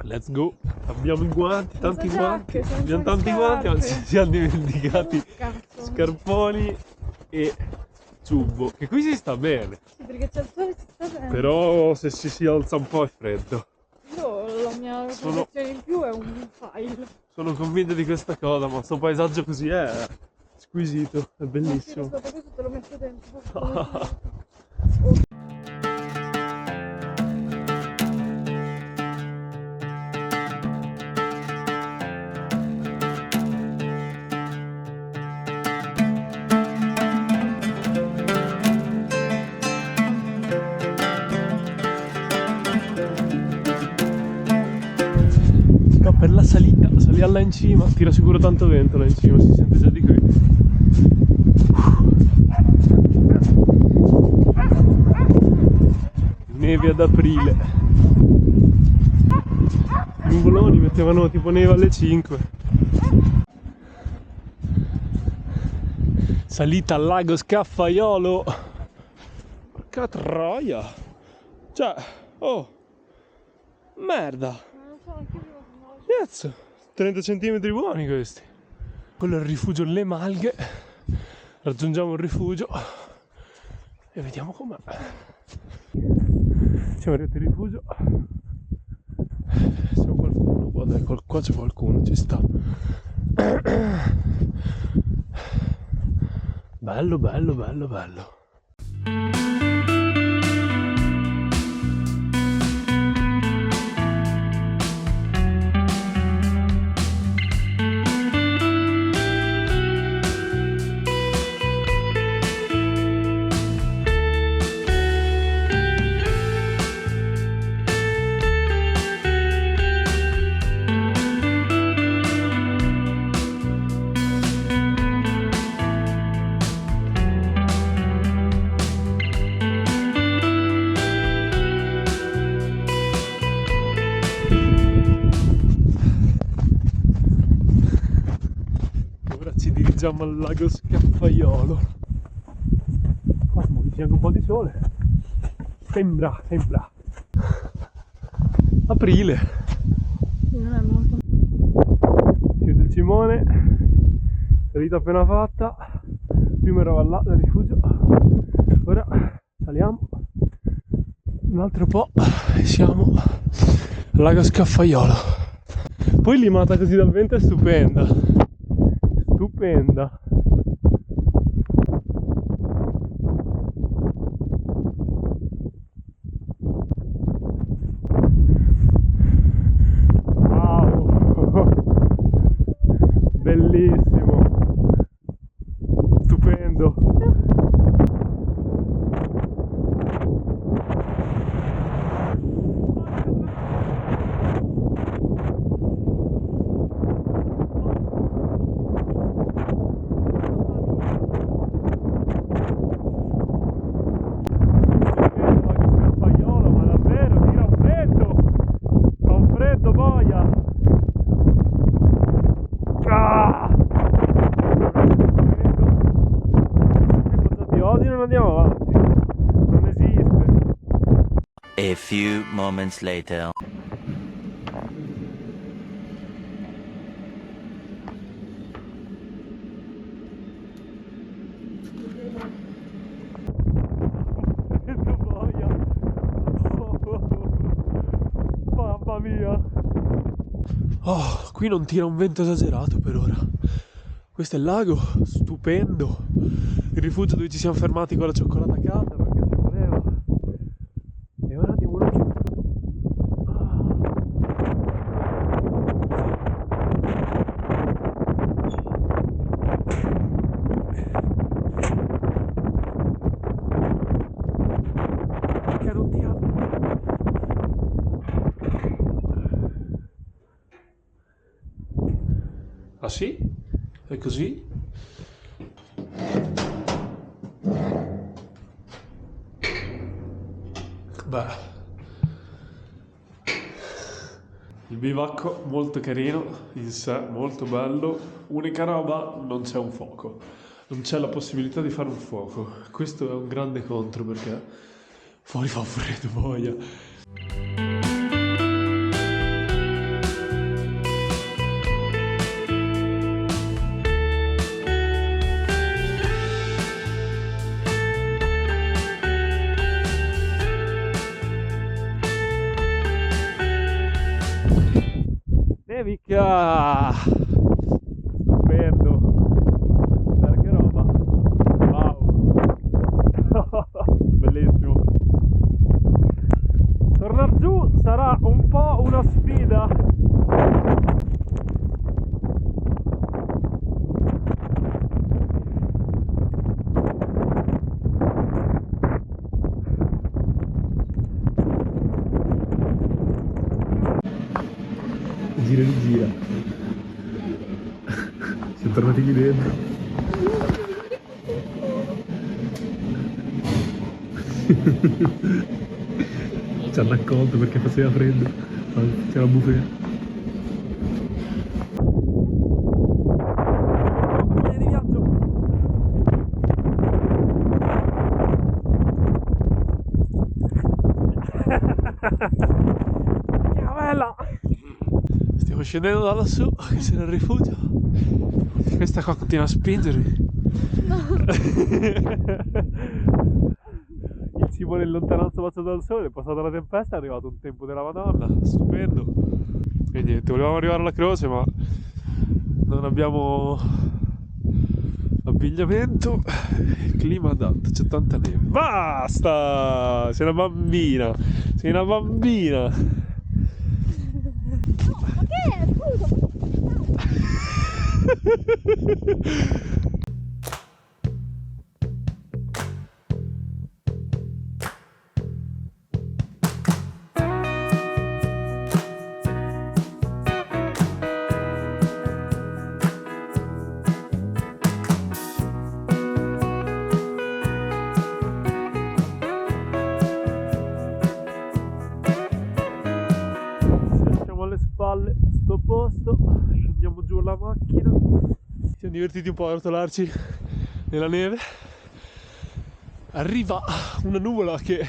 Let's go. Abbiamo i guanti, tanti guanti. Abbiamo le tanti guanti, ma scarpe. ci siamo dimenticati Cazzo. scarponi e ciubo. Che qui si sta bene. Sì, perché c'è il sole, si sta bene. Però se si alza un po' è freddo. Io la mia protezione in più è un file. Sono convinto di questa cosa, ma sto paesaggio così è squisito, è bellissimo. Aspetta, questo te lo metto dentro. No, per la salita, salire là in cima, tira sicuro tanto vento là in cima, si sente già di qui. Neve ad aprile. I nuvoloni mettevano tipo neve alle 5. Salita al lago Scaffaiolo. Porca troia. Cioè, oh, merda. Non so, anche io non Cazzo, 30 centimetri buoni questi. Quello è il rifugio Le Malghe. Raggiungiamo il rifugio e vediamo com'è. Siamo arrivati al rifugio. C'è qualcuno qua, dai, qua c'è qualcuno, ci sta. Bello, bello, bello, bello. Ci dirigiamo al lago Scaffaiolo. Qua siamo vicini anche un po' di sole. Sembra aprile. Sì, non è molto. Chiude il cimone. Salita appena fatta. Prima ero là dal rifugio. Ora saliamo un altro po' e siamo al lago Scaffaiolo. Poi limata così dal vento è stupenda. Stupenda. Wow. Bellissimo. Stupendo. Andiamo avanti, non esiste. A few moments later. Mamma mia. Oh, qui non tira un vento esagerato per ora. Questo è il lago, stupendo. Il rifugio dove ci siamo fermati con la cioccolata calda perché ci voleva. E ora andiamo giù. Che non tira. Ah sì? È così? Beh, il bivacco molto carino in sé, molto bello. Unica roba, non c'è un fuoco, non c'è la possibilità di fare un fuoco. Questo è un grande contro perché fuori fa freddo, boia. Nevica! Stupendo! Guarda che roba! Wow! Bellissimo! Tornar giù sarà un po' una sfida! Gira e gira. Siamo tornati lì dentro. Ci hanno accolto perché faceva freddo. C'era buffet. Compagnia di viaggio. Che bella! Stiamo scendendo da lassù, che c'è il rifugio. Questa qua continua a spingermi. No. Il cibo in lontananza baciato dal sole, è passata la tempesta, è arrivato un tempo della Madonna, stupendo. E niente, volevamo arrivare alla croce ma non abbiamo abbigliamento, il clima adatto, c'è tanta neve. Basta! Sei una bambina! Sei una bambina! Ma che è? Scusa. Alle spalle sto posto, scendiamo giù la macchina, ci siamo divertiti un po' a rotolarci nella neve. Arriva una nuvola che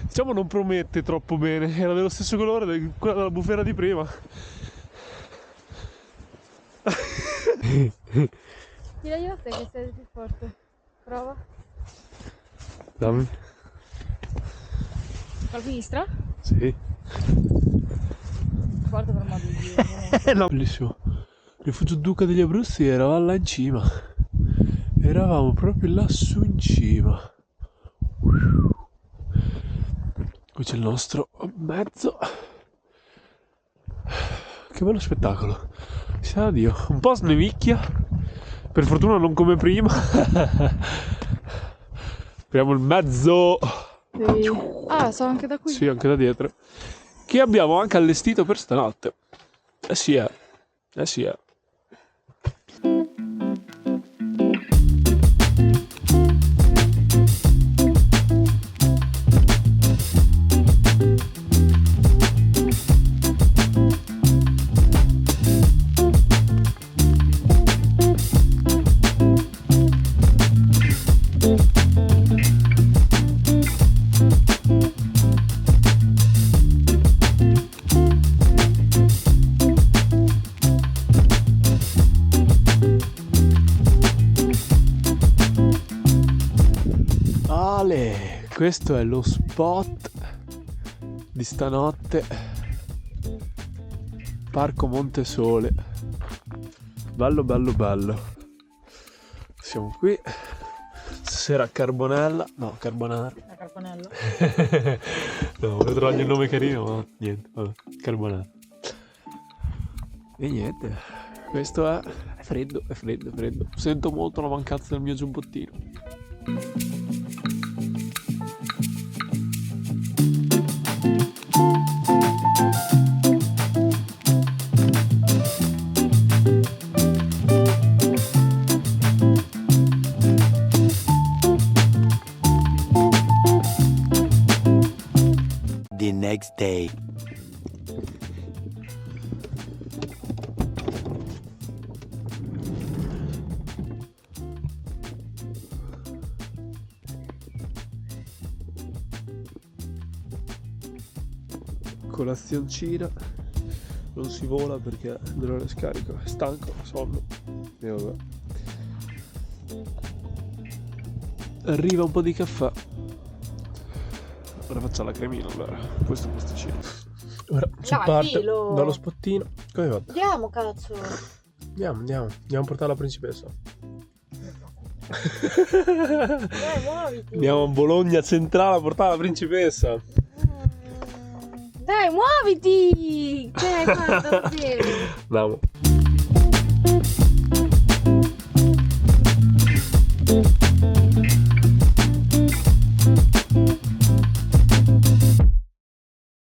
diciamo non promette troppo bene, era dello stesso colore di quella della bufera di prima. Direi a te che sei più forte. Prova. Dammi. La sinistra? Sì. Forte per modo di dire. No. Bellissimo. Rifugio Duca degli Abruzzi eravamo là in cima. Eravamo proprio lassù in cima. Qui c'è il nostro mezzo. Che bello spettacolo. Si sa Dio. Un po' snevicchia. Per fortuna non come prima. Apriamo il mezzo. Sì. Ah, so anche da qui. Sì, anche da dietro. Che abbiamo anche allestito per stanotte. Eh sì, eh sì. Questo è lo spot di stanotte, Parco Montesole. Bello bello bello. Siamo qui stasera a Carbonella. No, Carbonara. La Carbonella. No, volevo trovargli il nome carino ma niente, vabbè, Carbonara. E niente, questo è freddo, è freddo, è freddo. Sento molto la mancanza del mio giubbottino. The next day. Colazioncina, non si vola perché dell'ora scarico, è stanco, sonno e vabbè. Arriva un po' di caffè. Ora faccio la cremina allora, questo posticino. Ora si Dai, parte dillo. dallo spottino. Come va? Andiamo, cazzo. Andiamo a portare la principessa. Dai, muoviti. Andiamo a Bologna Centrale a portare la principessa. Dai, muoviti. Che hai fatto? Andiamo.